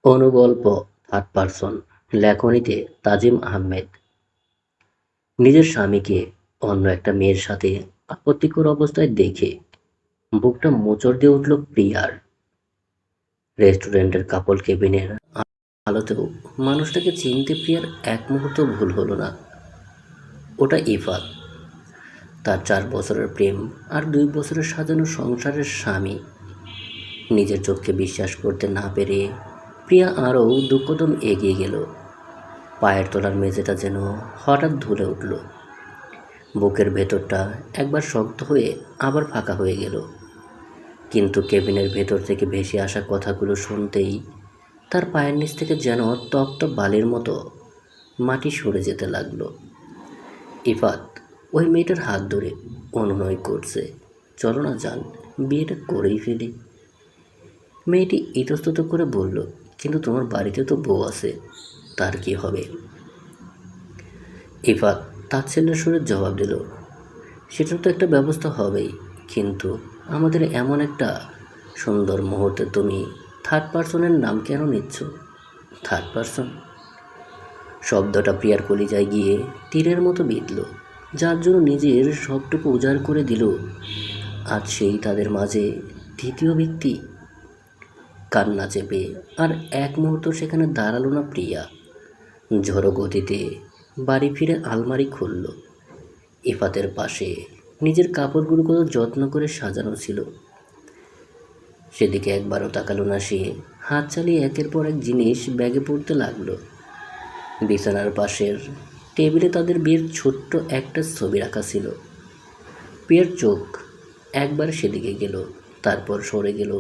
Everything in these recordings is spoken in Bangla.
অনুগল্প থার্ড পারসন লেখনীতে তাজিম আহমেদ। নিজের স্বামীকে অন্য একটা মেয়ের সাথে আপত্তিকর অবস্থায় দেখে বুকটা মোচড় দিয়ে উঠল প্রিয়ার। রেস্টুরেন্টের কাপল কেবিনের আলোতেও মানুষটাকে চিনতে প্রিয়ার এক মুহূর্ত ভুল হলো না। ওটা ইফাত, তার 4 বছরের প্রেম আর 2 বছরের সাজানো সংসারের স্বামী। নিজের চোখকে বিশ্বাস করতে না পেরে প্রিয়া আরও 2 কদম এগিয়ে গেল। পায়ের তলার মেঝেটা যেন হঠাৎ দুলে উঠল। বুকের ভেতরটা একবার শক্ত হয়ে আবার ফাঁকা হয়ে গেল। কিন্তু কেবিনের ভেতর থেকে ভেসে আসা কথাগুলো শুনতেই তার পায়ের নিচ থেকে যেন তপ্ত বালির মতো মাটি সরে যেতে লাগলো। ইফাত ওই মেয়েটার হাত ধরে অনুনয় করছে, চলো না যান, বিয়েটা করেই ফেলি। মেয়েটি ইতস্তত করে বলল, কিন্তু তোমার বাড়িতে তো বউ আছে, তার কি হবে? ইফাত তাচ্ছিল্যের সুরে জবাব দিল, সেটার তো একটা ব্যবস্থা হবেই, কিন্তু আমাদের এমন একটা সুন্দর মুহূর্তে তুমি থার্ড পারসনের নাম কেন নিচ্ছ? থার্ড পারসন শব্দটা প্রিয়ার কলিজায় গিয়ে তীরের মতো বিঁধল। যার জন্য নিজের সবটুকু উজাড় করে দিল, আজ সেই তাদের মাঝে দ্বিতীয় ব্যক্তি। কান্না চেপে আর এক মুহূর্ত সেখানে দাঁড়ালো না প্রিয়া। ঝড়ো গতিতে বাড়ি ফিরে আলমারি খুলল। ইফাতের পাশে নিজের কাপড়গুলো কত যত্ন করে সাজানো ছিল, সেদিকে একবারও তাকালো না সে। হাত চালিয়ে একের পর এক জিনিস ব্যাগে পড়তে লাগলো। বিছানার পাশের টেবিলে তাদের বিয়ের ছোট্ট একটা ছবি রাখা ছিল। প্রিয়ার চোখ একবার সেদিকে গেল, তারপর সরে গেল।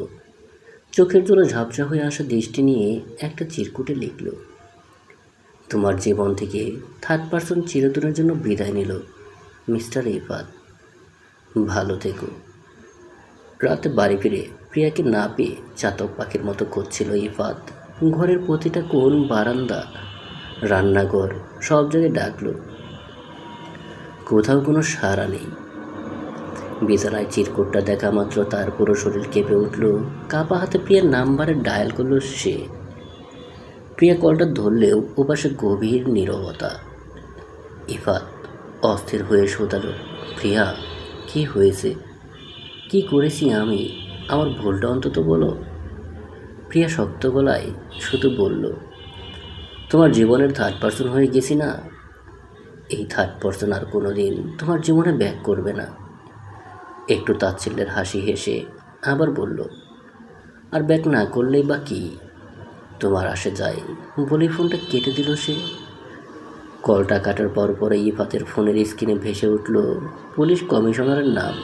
চোখের জন্য ঝাপসা হয়ে আসা দৃষ্টি নিয়ে একটা চিরকুটে লিখল, তোমার জীবন থেকে থার্ড পারসন চিরদিনের জন্য বিদায় নিল, মিস্টার ইফাত, ভালো থেকো। রাতে বাড়ি ফিরে প্রিয়াকে না পেয়ে চাতক পাখির মতো করছিল ইফাত। ঘরের প্রতিটা কোণ, বারান্দা, রান্নাঘর, সব জায়গায় ডাকলো, কোথাও কোনো সাড়া নেই। বিছানায় চিরকুটটা দেখা মাত্র তার পুরো শরীর কেঁপে উঠল। কাপা হাতে প্রিয়ার নাম্বারে ডায়াল করলো সে। প্রিয়া কলটা ধরলেও ওপাশে গভীর নীরবতা। ইফাত অস্থির হয়ে শোধালো, প্রিয়া, কি হয়েছে? কি করেছি আমি? আমার ভুলটা অন্তত বলো। প্রিয়া শক্ত গলায় শুধু বলল, তোমার জীবনের থার্ড পারসন হয়ে গেছি না। এই থার্ড পারসন আর কোনো দিন তোমার জীবনে ব্যাক করবে না। একটু তাচ্ছিল্যের হাসি হেসে আবার বলল, আর ব্যাক না করলেই বা কি, তোমার আসে যায়। বলেই ফোনটা কেটে দিল সে। কলটা কাটার পরে ইফাতের ফোনের স্ক্রিনে ভেসে উঠল পুলিশ কমিশনারের নাম।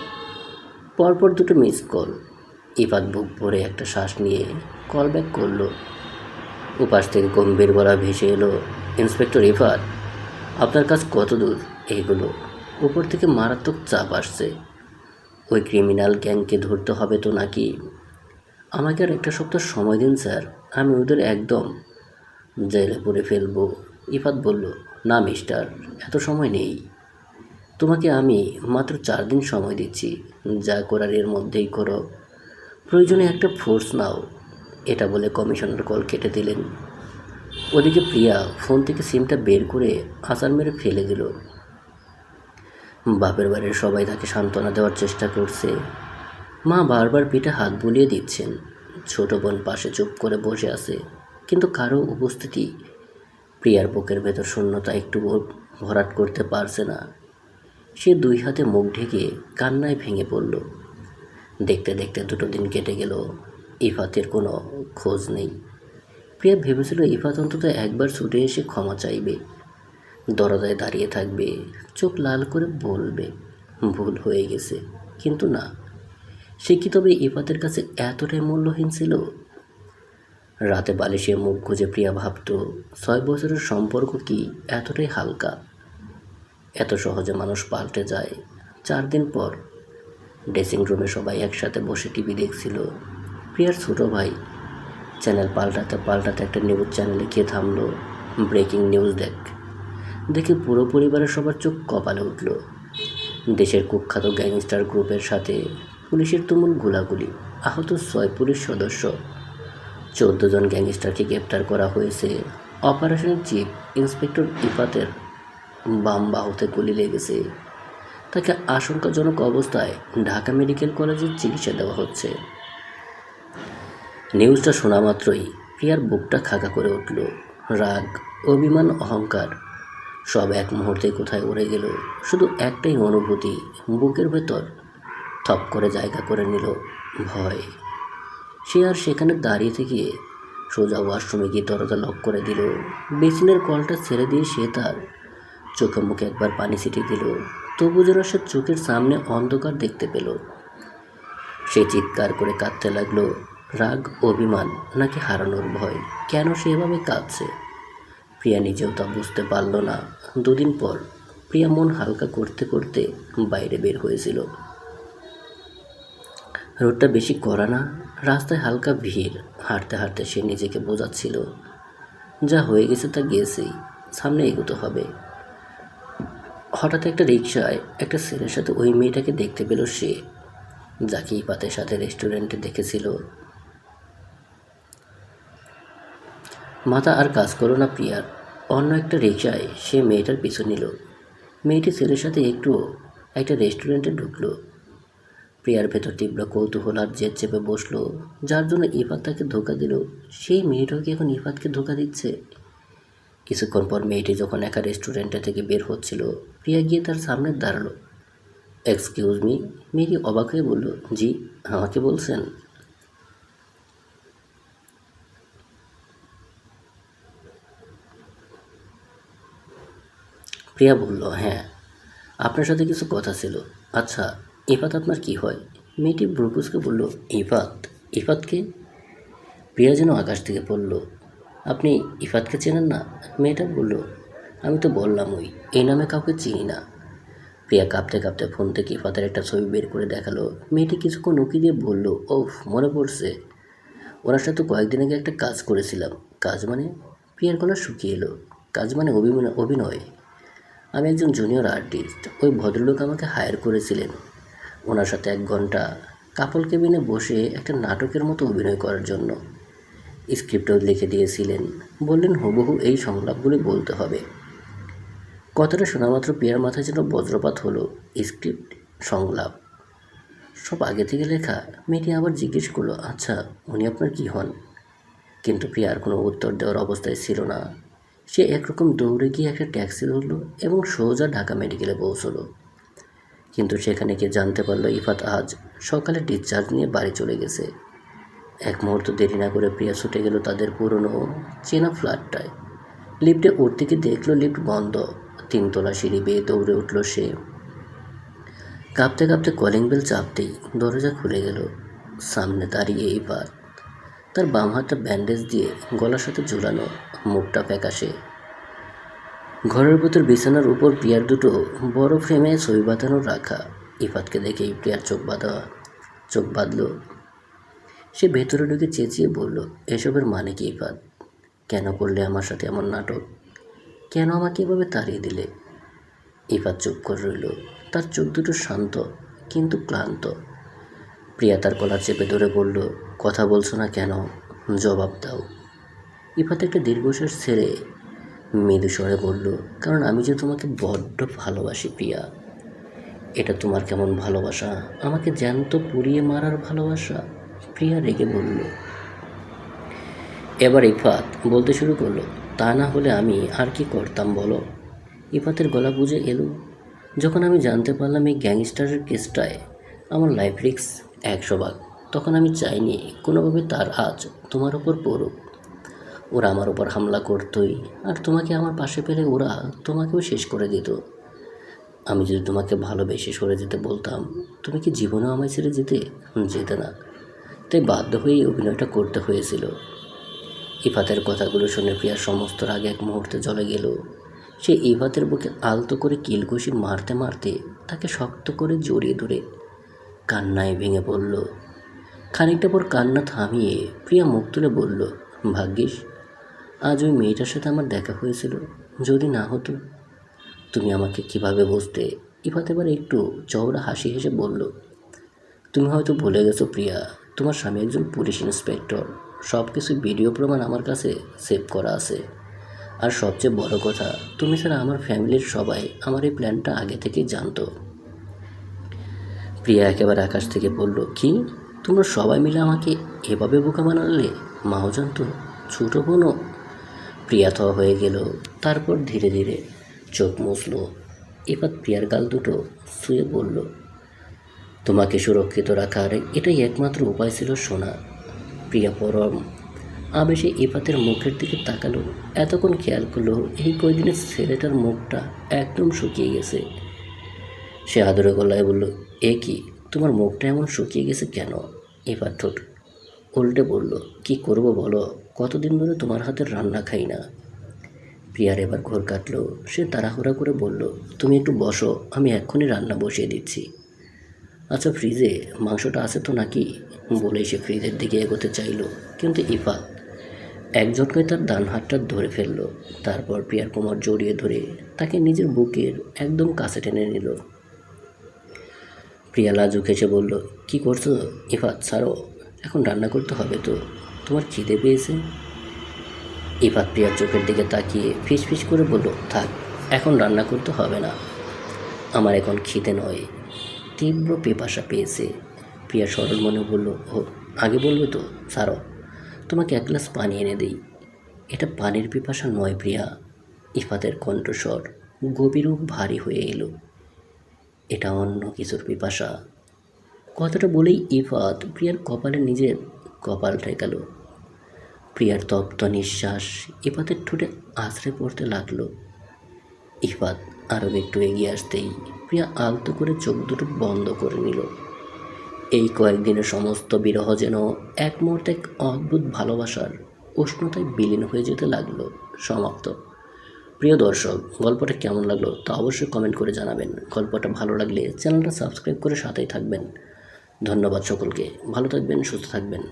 পরপর 2টো মিস কল। ইফাত বুক ভরে একটা শ্বাস নিয়ে কল ব্যাক করলো। উপাস থেকে গম্ভীর গলা ভেসে এলো, ইন্সপেক্টর ইফাত, আপনার কাজ কত দূর এগুলো? উপর থেকে মারাত্মক চাপ আসছে। ওই ক্রিমিনাল গ্যাংকে ধরতে হবে তো নাকি? আমাকে আর একটা সপ্তাহ সময় দিন স্যার, আমি ওদের একদম জেলে পুরে ফেলবো। ইফাত বলল, না মিস্টার, এত সময় নেই। তোমাকে আমি মাত্র 4 দিন সময় দিচ্ছি, যা করার এর মধ্যেই করো। প্রয়োজনে একটা ফোর্স নাও। এটা বলে কমিশনার কল কেটে দিলেন। ওদিকে প্রিয়া ফোন থেকে সিমটা বের করে আছাড় মেরে ফেলে দিল। বাপের বাড়ির সবাই তাকে সান্ত্বনা দেওয়ার চেষ্টা করছে। মা বারবার পিঠে হাত বুলিয়ে দিচ্ছেন। ছোট বোন পাশে চুপ করে বসে আছে, কিন্তু কারো উপস্থিতি প্রিয়ার বুকের ভেতর শূন্যতা একটু ভরাট করতে পারছে না। সে 2 হাতে মুখ ঢেকে কান্নায় ভেঙে পড়ল। দেখতে দেখতে 2টো দিন কেটে গেল। ইফাতের কোনো খোঁজ নেই। প্রিয়া ভেবেছিল ইফাত অন্তত একবার ছুটে এসে ক্ষমা চাইবে, দরজায় দাঁড়িয়ে থাকবে, চোখ লাল করে বলবে ভুল হয়ে গেছে। কিন্তু না, সে কি তবে ইফাতের কাছে এতটাই মূল্যহীন ছিল? রাতে বালিশে মুখ গুজে প্রিয়া ভাবত, 6 বছরের সম্পর্ক কি এতটাই হালকা? এত সহজে মানুষ পাল্টে যায়। 4 দিন পর ড্রেসিং রুমে সবাই একসাথে বসে টিভি দেখছিল। প্রিয়ার ছোট ভাই চ্যানেল পাল্টাতে পাল্টাতে একটা নিউজ চ্যানেলে গিয়ে থামলো। ব্রেকিং নিউজ দেখে পুরো পরিবারের সবার চোখ কপালে উঠল। দেশের কুখ্যাত গ্যাংস্টার গ্রুপের সাথে পুলিশের তুমুল গোলাগুলি, আহত 6 পুলিশ সদস্য, 14 জন গ্যাংস্টারকে গ্রেপ্তার করা হয়েছে। অপারেশনের চিফ ইন্সপেক্টর ইফাতের বাম বাহুতে গুলি লেগেছে। তাকে আশঙ্কাজনক অবস্থায় ঢাকা মেডিকেল কলেজে চিকিৎসা দেওয়া হচ্ছে। নিউজটা শোনা মাত্রই প্রিয়ার বুকটা খাকা করে উঠল। রাগ, অভিমান, অহংকার সব এক মুহূর্তে কোথায় উড়ে গেল। শুধু একটাই অনুভূতি বুকের ভেতর থপ করে জায়গা করে নিল, ভয়। সে আর সেখানে দাঁড়িয়ে থেকে সোজা ওয়াশরুমে গিয়ে দরজা লক করে দিল। বেসিনের কলটা ছেড়ে দিয়ে সে তার চোখে মুখে একবার পানি ছিটিয়ে দিল। তবু যেন সে চোখের সামনে অন্ধকার দেখতে পেল। সে চিৎকার করে কাঁদতে লাগলো। রাগ, অভিমান নাকি হারানোর ভয়? কেন সে এভাবে কাঁদছে? প্রিয়া নিজেও তা বুঝতে পারল না। দুদিন পর প্রিয়া মন হালকা করতে করতে বাইরে বের হয়েছিল। রোডটা বেশি কড়া না, রাস্তায় হালকা ভিড়। হাঁটতে হাঁটতে সে নিজেকে বোঝাচ্ছিল, যা হয়ে গেছে তা গেছেই, সামনে এগোতে হবে। হঠাৎ একটা রিকশায় একটা ছেলের সাথে ওই মেয়েটাকে দেখতে পেল সে, যাকে ইফাতের সাথে রেস্টুরেন্টে দেখেছিল। মাথা আর কাজ করো না প্রিয়ার। অন্য একটা রিকশায় সে মেয়েটার পিছু নিল। মেয়েটি ছেলের সাথে একটা রেস্টুরেন্টে ঢুকলো। প্রিয়ার ভেতর তীব্র কৌতূহল আর জেদ চেপে বসলো। যার জন্য ইফাত তাকে ধোকা দিল, সেই মেয়েটাও কি এখন ইফাতকে ধোকা দিচ্ছে? কিছুক্ষণ পর মেয়েটি যখন একা রেস্টুরেন্টে থেকে বের হচ্ছিল, প্রিয়া গিয়ে তার সামনে দাঁড়ালো। Excuse me? মেয়েটি অবাক হয়ে বলল, জি, আমাকে বলছেন? প্রিয়া বলল, হ্যাঁ, আপনার সাথে কিছু কথা ছিল। আচ্ছা, ইফাত আপনার কি হয়? মেয়েটি ব্রুকুসকে বলল, ইফাত? ইফাতকে? প্রিয়া যেন আকাশ থেকে পড়ল। আপনি ইফাতকে চেনেন না? মেয়েটা বলল, আমি তো বললাম এই নামে কাউকে চিনি না। প্রিয়া কাঁপতে কাঁপতে ফোন থেকে ইফাতের একটা ছবি বের করে দেখালো। মেয়েটি কিছুক্ষণ উকি দিয়ে বলল, ওফ, মনে পড়ছে, ওনার সাথে কয়েকদিন আগে একটা কাজ করেছিলাম। কাজ মানে? প্রিয়ার গলা শুকিয়ে এলো। কাজ মানে অভিনয়। আমি একজন জুনিয়র আর্টিস্ট। ওই ভদ্রলোক আমাকে হায়ার করেছিলেন ওনার সাথে 1 ঘন্টা কাপল কেবিনে বসে একটা নাটকের মতো অভিনয় করার জন্য। স্ক্রিপ্টও লিখে দিয়েছিলেন, বললেন হুবহু এই সংলাপগুলি বলতে হবে। কথাটা শোনা মাত্র প্রিয়ার মাথায় যেন বজ্রপাত হলো। স্ক্রিপ্ট, সংলাপ, সব আগে থেকে লেখা? মেয়েটি আবার জিজ্ঞেস করলো, আচ্ছা, উনি আপনার কি হন? কিন্তু প্রিয়ার কোনো উত্তর দেওয়ার অবস্থায় ছিল না। সে একরকম দৌড়ে গিয়ে একটা ট্যাক্সি ধরল এবং সোজা ঢাকা মেডিকেলে পৌঁছলো। কিন্তু সেখানে গিয়ে জানতে পারলো ইফাত আজ সকালে ডিসচার্জ নিয়ে বাড়ি চলে গেছে। এক মুহূর্ত দেরি না করে প্রিয়া ছুটে গেল তাদের পুরনো চেনা ফ্ল্যাটটায়। লিফটে উঠতে গিয়ে দেখলো লিফট বন্ধ। 3 তলা সিঁড়ি বেয়ে দৌড়ে উঠল সে। কাঁপতে কাঁপতে কলিং বেল চাপতেই দরজা খুলে গেল। সামনে দাঁড়িয়ে ইফাত, তার বাম হাতটা ব্যান্ডেজ দিয়ে গলার সাথে ঝুলানো, মুখটা ফ্যাকাশে। ঘরের ভেতর বিছানার উপর প্রিয়ার দুটো বড় ফ্রেমে ছবি বাঁধানো রাখা। ইফাতকে দেখেই প্রিয়ার চোখ বাঁধল। সে ভেতরে ঢুকে চেঁচিয়ে বলল, এসবের মানে কি ইফাত? কেন করলে আমার সাথে এমন নাটক? কেন আমাকে এভাবে তাড়িয়ে দিলে? ইফাত চুপ করে রইল। তার চোখ দুটো শান্ত কিন্তু ক্লান্ত। প্রিয়া তার কলার চেপে ধরে বলল, কথা বলছো না কেন? জবাব দাও। ইফাত একটা দীর্ঘশ্বাস ছেড়ে মৃদু স্বরে বলল, কারণ আমি যে তোমাকে বড্ড ভালোবাসি প্রিয়া। এটা তোমার কেমন ভালোবাসা? আমাকে জ্যান্ত পুড়িয়ে মারার ভালোবাসা? প্রিয়া রেগে বলল। এবার ইফাত বলতে শুরু করলো, তা না হলে আমি আর কি করতাম বলো? ইফাতের গলা বুঝে এলো। যখন আমি জানতে পারলাম এই গ্যাংস্টারের কেসটায় আমার লাইফ রিস্ক 100 ভাগ, তখন আমি চাইনি কোনোভাবে তার আজ তোমার ওপর পড়ুক। ওরা আমার ওপর হামলা করতোই, আর তোমাকে আমার পাশে পেলে ওরা তোমাকেও শেষ করে দিত। আমি যদি তোমাকে ভালোবেসে সরে যেতে বলতাম, তুমি কি জীবনেও আমায় ছেড়ে যেতে না। তাই বাধ্য হয়েই অভিনয়টা করতে হয়েছিল। ইফাতের কথাগুলো শুনে প্রিয়ার সমস্ত রাগ এক মুহূর্তে জ্বলে গেল। সে ইফাতের বুকে আলতো করে কিলঘুষি মারতে মারতে তাকে শক্ত করে জড়িয়ে ধরে কান্নায় ভেঙে পড়ল। খানিকটা পর কান্না থামিয়ে প্রিয়া মুখ তুলে বলল, ভাগ্যিস আজ ওই মেয়েটার সাথে আমার দেখা হয়েছিল। যদি না হতো, তুমি আমাকে কিভাবে বুঝতে? ইফাত এবার একটু চওড়া হাসি হেসে বলল, তুমি হয়তো ভুলে গেছো প্রিয়া, তোমার স্বামী একজন পুলিশ ইন্সপেক্টর। সব কিছু ভিডিও প্রমাণ আমার কাছে সেভ করা আছে। আর সবচেয়ে বড় কথা, তুমি ছাড়া আমার ফ্যামিলির সবাই আমার এই প্ল্যানটা আগে থেকেই জানতো। প্রিয়া একেবারে আকাশ থেকে বলল, কি তোমরা সবাই মিলে আমাকে এভাবে বোকা বানালে? মাও জানতো, ছোটো বোনও? প্রিয়া থ হয়ে গেল, তারপর ধীরে ধীরে চোখ মুছল। এবার প্রিয়ার গাল দুটো শুয়ে বলল, তোমাকে সুরক্ষিত রাখার এটাই একমাত্র উপায় ছিল সোনা। প্রিয়া পরম আবেশে ইফাতের মুখের দিকে তাকালো। এতক্ষণ খেয়াল করলো এই কয়দিনের ছেলেটার মুখটা একদম শুকিয়ে গেছে। সে আদরে গলায় বলল, এ কি, তোমার মুখটা এমন শুকিয়ে গেছে কেন? ইফাত ঠোঁট উল্টে বলল, কি করব বলো, কতদিন ধরে তোমার হাতের রান্না খাই না। প্রিয়ার এবার ঘোর কাটলো। সে তাড়াহুড়া করে বলল, তুমি একটু বসো, আমি এক্ষুনি রান্না বসিয়ে দিচ্ছি। আচ্ছা ফ্রিজে মাংসটা আছে তো নাকি? বলেই সে ফ্রিজের দিকে এগোতে চাইল, কিন্তু ইফাত এক ঝটকায় তার ডান হাতটা ধরে ফেলল। তারপর প্রিয়ার কোমর জড়িয়ে ধরে তাকে নিজের বুকের একদম কাছে টেনে নিল। প্রিয়া লাজুক হেসে বলল, কি করছো ইফাত, ছাড়ো, এখন রান্না করতে হবে তো, তোমার খিদে পেয়েছে? ইফাত প্রিয়ার চোখের দিকে তাকিয়ে ফিসফিস করে বলল, থাক, এখন রান্না করতে হবে না, আমার এখন খিদে নয়, তীব্র পিপাসা পেয়েছে। প্রিয়া সরল মনে বলল, ও আগে বলবে তো, ছাড়ো, তোমাকে এক গ্লাস পানি এনে দিই। এটা পানির পিপাসা নয় প্রিয়া। ইফাতের কণ্ঠস্বর গভীর ও ভারী হয়ে এলো, এটা অন্য কিছুর পিপাসা। কথাটা বলেই ইফাত প্রিয়ার কপালে নিজের কপাল ঠেকাল। প্রিয়ার তপ্ত নিঃশ্বাস ইফাতের ঠোঁটে আছড়ে পড়তে লাগলো। ইফাত আরও একটু এগিয়ে আসতেই প্রিয়া আলতো করে চোখ দুটো বন্ধ করে নিল। এই কয়েকদিনের সমস্ত বিরহ যেন এক মুহূর্তে এক অদ্ভুত ভালোবাসার উষ্ণতায় বিলীন হয়ে যেতে লাগলো। সমাপ্ত। প্রিয় দর্শক, গল্পটা কেমন লাগলো তা অবশ্যই কমেন্ট করে জানাবেন। গল্পটা ভালো লাগলে চ্যানেলটা সাবস্ক্রাইব করে সাথেই থাকবেন। ধন্যবাদ সকলকে, ভালো থাকবেন, সুস্থ থাকবেন।